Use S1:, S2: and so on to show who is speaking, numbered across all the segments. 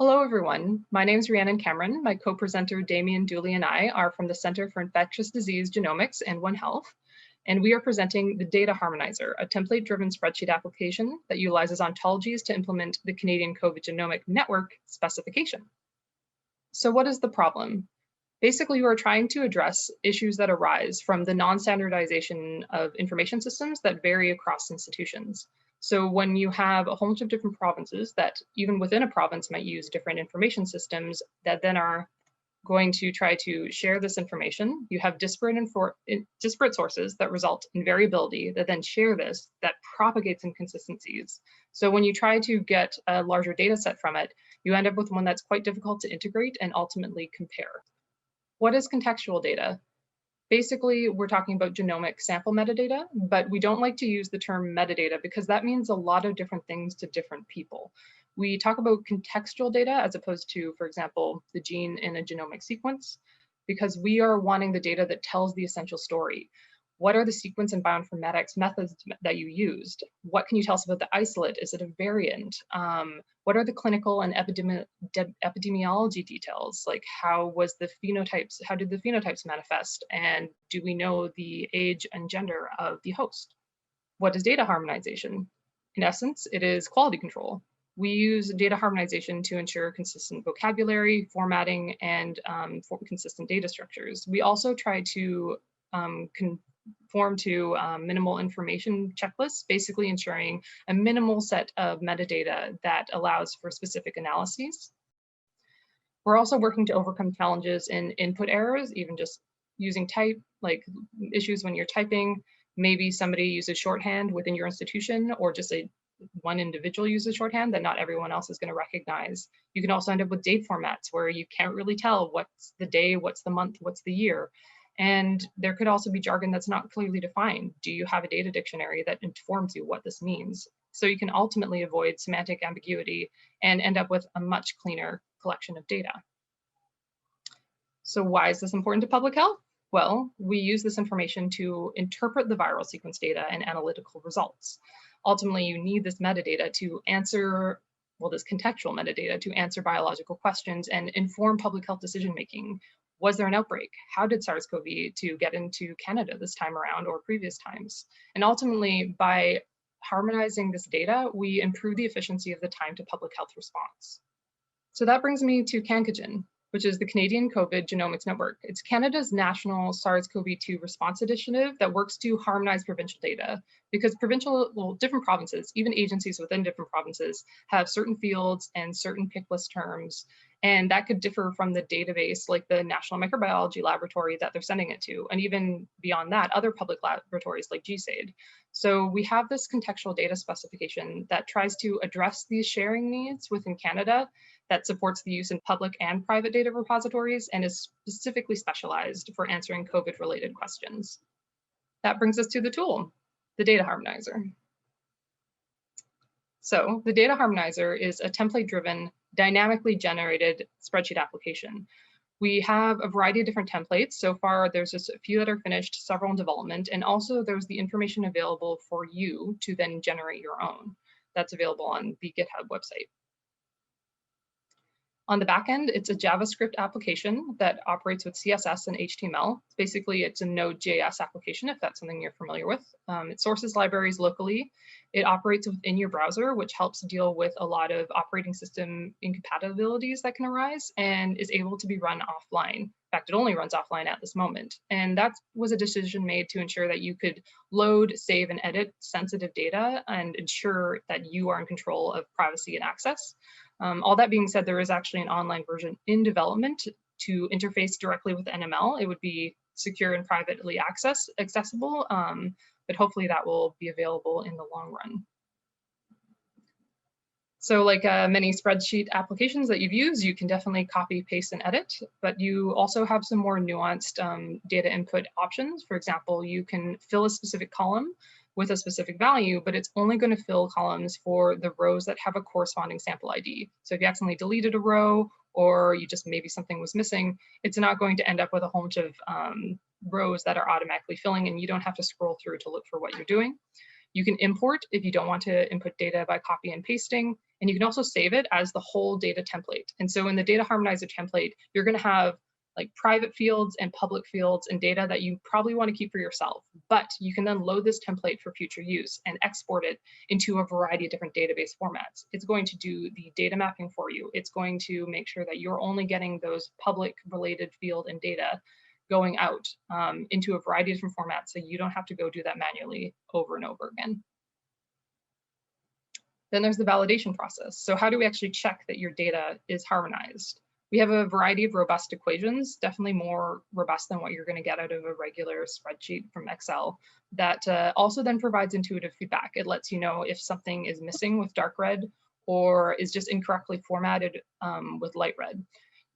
S1: Hello, everyone. My name is Rhiannon Cameron. My co-presenter Damien, Dooley, and I are from the Center for Infectious Disease Genomics and One Health, and we are presenting the DataHarmonizer, a template-driven spreadsheet application that utilizes ontologies to implement the Canadian COVID Genomic Network specification. So what is the problem? Basically, we're trying to address issues that arise from the non-standardization of information systems that vary across institutions. So when you have a whole bunch of different provinces that even within a province might use different information systems that then are going to try to share this information, you have disparate sources that result in variability that then share this, that propagates inconsistencies. So when you try to get a larger data set from it, you end up with one that's quite difficult to integrate and ultimately compare. What is contextual data? Basically, we're talking about genomic sample metadata, but we don't like to use the term metadata because that means a lot of different things to different people. We talk about contextual data as opposed to, for example, the gene in a genomic sequence, because we are wanting the data that tells the essential story. What are the sequence and bioinformatics methods that you used? What can you tell us about the isolate? Is it a variant? What are the clinical and epidemiology details? Like how did the phenotypes manifest? And do we know the age and gender of the host? What is data harmonization? In essence, it is quality control. We use data harmonization to ensure consistent vocabulary, formatting, and consistent data structures. We also try to conform to minimal information checklists, basically ensuring a minimal set of metadata that allows for specific analyses. We're also working to overcome challenges in input errors, even just using type, like issues when you're typing. Maybe somebody uses shorthand within your institution, or just one individual uses shorthand that not everyone else is going to recognize. You can also end up with date formats where you can't really tell what's the day, what's the month, what's the year. And there could also be jargon that's not clearly defined. Do you have a data dictionary that informs you what this means? So you can ultimately avoid semantic ambiguity and end up with a much cleaner collection of data. So why is this important to public health? Well, we use this information to interpret the viral sequence data and analytical results. Ultimately, you need this metadata to answer, well, this contextual metadata to answer biological questions and inform public health decision-making. Was there an outbreak? How did SARS-CoV-2 get into Canada this time around or previous times? And ultimately, by harmonizing this data, we improve the efficiency of the time to public health response. So that brings me to CanCOGeN, which is the Canadian COVID Genomics Network. It's Canada's national SARS-CoV-2 response initiative that works to harmonize provincial data, because different provinces, even agencies within different provinces, have certain fields and certain Picklist terms, and that could differ from the database, like the National Microbiology Laboratory that they're sending it to, and even beyond that, other public laboratories like GSAID. So we have this contextual data specification that tries to address these sharing needs within Canada, that supports the use in public and private data repositories and is specifically specialized for answering COVID-related questions. That brings us to the tool, the DataHarmonizer. So the DataHarmonizer is a template-driven, dynamically generated spreadsheet application. We have a variety of different templates. So far, there's just a few that are finished, several in development, and also there's the information available for you to then generate your own. That's available on the GitHub website. On the back end, it's a JavaScript application that operates with CSS and HTML. Basically, it's a Node.js application, if that's something you're familiar with. It sources libraries locally. It operates within your browser, which helps deal with a lot of operating system incompatibilities that can arise, and is able to be run offline. In fact, it only runs offline at this moment. And that was a decision made to ensure that you could load, save, and edit sensitive data and ensure that you are in control of privacy and access. All that being said, there is actually an online version in development to interface directly with NML. It would be secure and privately accessible, but hopefully that will be available in the long run. So like many spreadsheet applications that you've used, you can definitely copy, paste, and edit, but you also have some more nuanced data input options. For example, you can fill a specific column with a specific value, but it's only going to fill columns for the rows that have a corresponding sample ID. So if you accidentally deleted a row, or you just maybe something was missing, it's not going to end up with a whole bunch of rows that are automatically filling, and you don't have to scroll through to look for what you're doing. You can import if you don't want to input data by copy and pasting, and you can also save it as the whole data template. And so in the Data Harmonizer template, you're going to have like private fields and public fields and data that you probably want to keep for yourself, but you can then load this template for future use and export it into a variety of different database formats. It's going to do the data mapping for you. It's going to make sure that you're only getting those public related field and data going out into a variety of different formats, so you don't have to go do that manually over and over again. Then there's the validation process. So how do we actually check that your data is harmonized? We have a variety of robust equations, definitely more robust than what you're going to get out of a regular spreadsheet from Excel, that also then provides intuitive feedback. It lets you know if something is missing with dark red or is just incorrectly formatted with light red.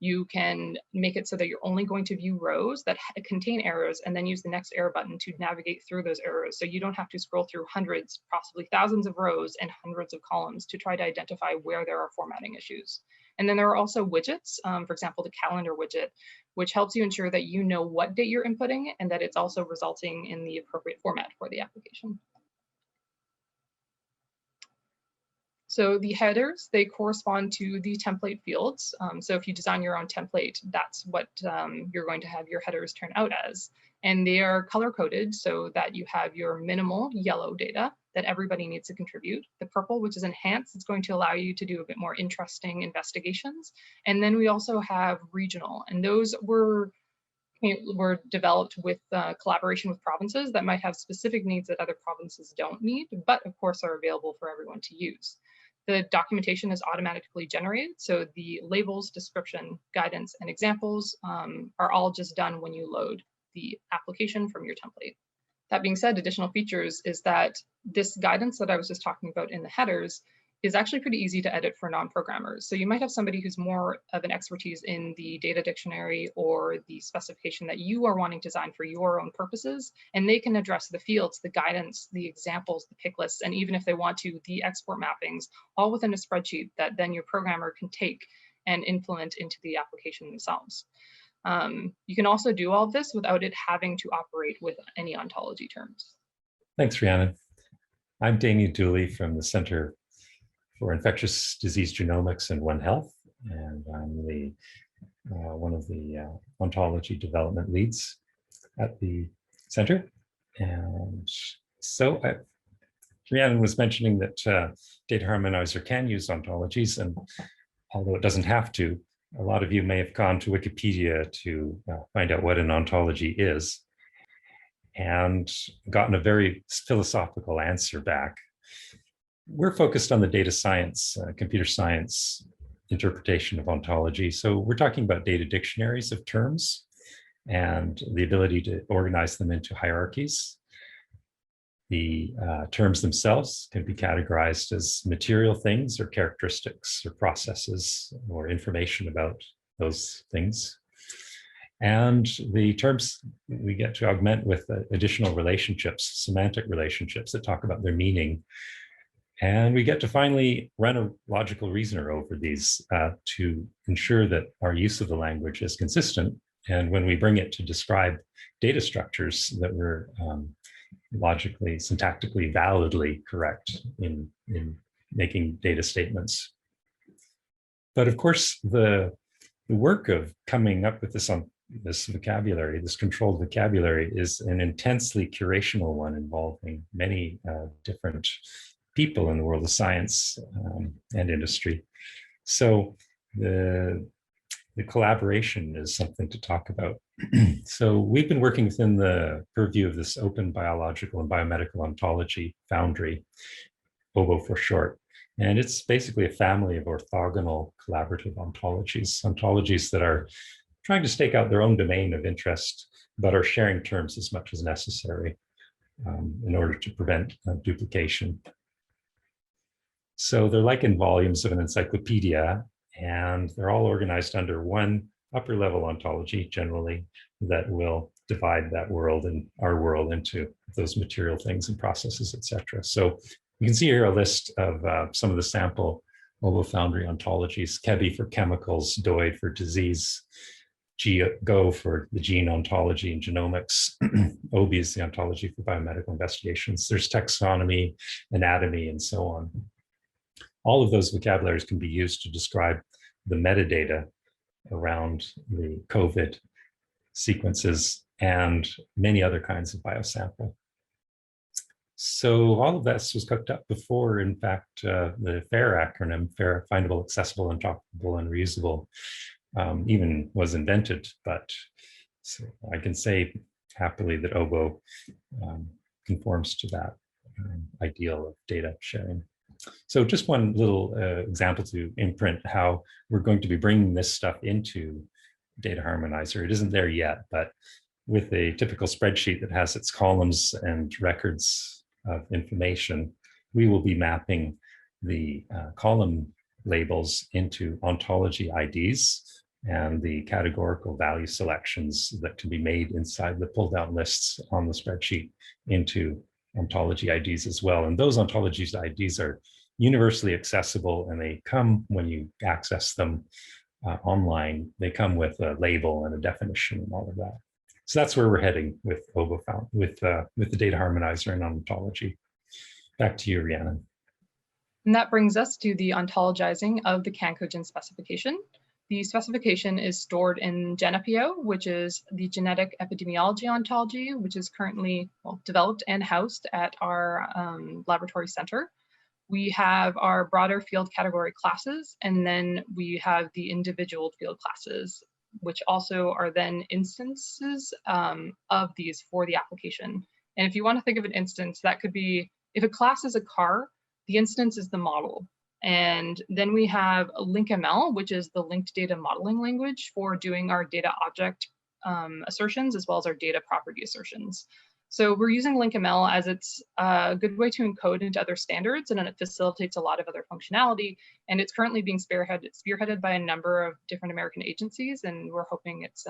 S1: You can make it so that you're only going to view rows that contain errors and then use the next error button to navigate through those errors. So you don't have to scroll through hundreds, possibly thousands of rows and hundreds of columns to try to identify where there are formatting issues. And then there are also widgets, for example, the calendar widget, which helps you ensure that you know what date you're inputting and that it's also resulting in the appropriate format for the application. So the headers, they correspond to the template fields. So if you design your own template, that's what you're going to have your headers turn out as. And they are color-coded so that you have your minimal yellow data that everybody needs to contribute. The purple, which is enhanced, it's going to allow you to do a bit more interesting investigations. And then we also have regional, and those were developed with collaboration with provinces that might have specific needs that other provinces don't need, but of course are available for everyone to use. The documentation is automatically generated, so the labels, description, guidance, and examples are all just done when you load the application from your template. That being said, additional features is that this guidance that I was just talking about in the headers is actually pretty easy to edit for non-programmers. So you might have somebody who's more of an expertise in the data dictionary or the specification that you are wanting to design for your own purposes, and they can address the fields, the guidance, the examples, the pick lists, and even if they want to, the export mappings, all within a spreadsheet that then your programmer can take and implement into the application themselves. You can also do all of this without it having to operate with any ontology terms.
S2: Thanks, Rhiannon. I'm Damien Dooley from the Center for Infectious Disease Genomics and One Health, and I'm the one of the ontology development leads at the center. And so Rhiannon was mentioning that Data Harmonizer can use ontologies, and although it doesn't have to, a lot of you may have gone to Wikipedia to find out what an ontology is and gotten a very philosophical answer back. We're focused on the data science, computer science interpretation of ontology. So we're talking about data dictionaries of terms and the ability to organize them into hierarchies. The terms themselves can be categorized as material things or characteristics or processes or information about those things. And the terms we get to augment with additional relationships, semantic relationships that talk about their meaning. And we get to finally run a logical reasoner over these to ensure that our use of the language is consistent. And when we bring it to describe data structures, that we're logically, syntactically, validly correct in making data statements. But of course, the work of coming up with this vocabulary, this controlled vocabulary, is an intensely curational one involving many different people in the world of science and industry. So the collaboration is something to talk about. So we've been working within the purview of this open biological and biomedical ontology foundry, OBO for short. And it's basically a family of orthogonal collaborative ontologies that are trying to stake out their own domain of interest, but are sharing terms as much as necessary in order to prevent duplication. So they're like in volumes of an encyclopedia, and they're all organized under one upper level ontology generally that will divide that world and our world into those material things and processes, etc. So you can see here a list of some of the sample OBO Foundry ontologies: CHEBI for chemicals, DOI for disease, GO for the gene ontology and genomics. OB is the ontology for biomedical investigations. There's taxonomy, anatomy, and so on. All of those vocabularies can be used to describe the metadata around the COVID sequences and many other kinds of biosample. So all of this was cooked up before, in fact, the FAIR acronym, FAIR, Findable, Accessible, Interoperable, and Reusable, even was invented. But so I can say happily that OBO conforms to that ideal of data sharing. So just one little example to imprint how we're going to be bringing this stuff into DataHarmonizer. It isn't there yet, but with a typical spreadsheet that has its columns and records of information, we will be mapping the column labels into ontology IDs and the categorical value selections that can be made inside the pull-down lists on the spreadsheet into ontology IDs as well. And those ontologies IDs are universally accessible, and they come when you access them online. They come with a label and a definition and all of that. So that's where we're heading with OBO with the DataHarmonizer and ontology. Back to you, Rhiannon.
S1: And that brings us to the ontologizing of the CanCOGeN specification. The specification is stored in GenEpio, which is the genetic epidemiology ontology, which is currently developed and housed at our laboratory center. We have our broader field category classes, and then we have the individual field classes, which also are then instances of these for the application. And if you want to think of an instance, that could be, if a class is a car, the instance is the model. And then we have LinkML, which is the linked data modeling language for doing our data object assertions, as well as our data property assertions. So we're using LinkML as it's a good way to encode into other standards, and then it facilitates a lot of other functionality. And it's currently being spearheaded by a number of different American agencies, and we're hoping it's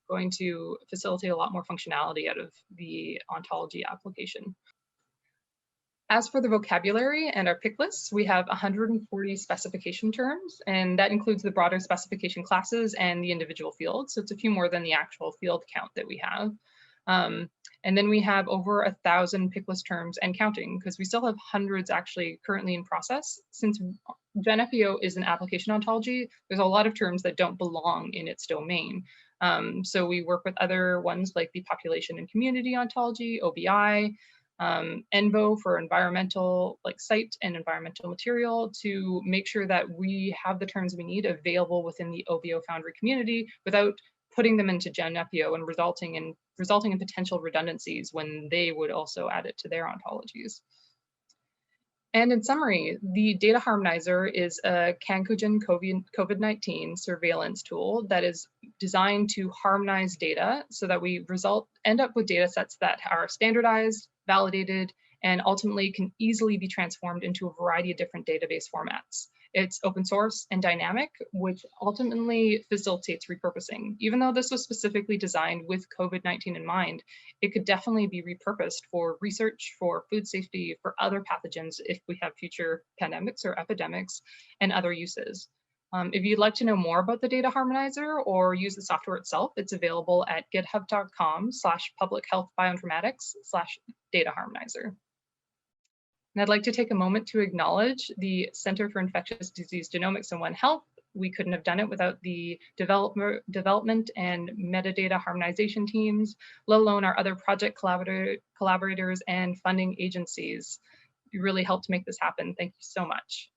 S1: going to facilitate a lot more functionality out of the ontology application. As for the vocabulary and our picklists, we have 140 specification terms, and that includes the broader specification classes and the individual fields. So it's a few more than the actual field count that we have. And then we have over 1,000 picklist terms and counting, because we still have hundreds actually currently in process. Since GenEpio is an application ontology, there's a lot of terms that don't belong in its domain. So we work with other ones like the population and community ontology, OBI, ENVO for environmental, like site and environmental material, to make sure that we have the terms we need available within the OBO Foundry community without putting them into GenEpio and resulting in potential redundancies when they would also add it to their ontologies. And in summary, the DataHarmonizer is a CanCOGeN COVID-19 surveillance tool that is designed to harmonize data so that we end up with data sets that are standardized, validated, and ultimately can easily be transformed into a variety of different database formats. It's open source and dynamic, which ultimately facilitates repurposing. Even though this was specifically designed with COVID-19 in mind, it could definitely be repurposed for research, for food safety, for other pathogens if we have future pandemics or epidemics, and other uses. If you'd like to know more about the DataHarmonizer or use the software itself, it's available at github.com/publichealthbioinformatics/DataHarmonizer. And I'd like to take a moment to acknowledge the Center for Infectious Disease Genomics and One Health. We couldn't have done it without the development and metadata harmonization teams, let alone our other project collaborators and funding agencies. You really helped make this happen. Thank you so much.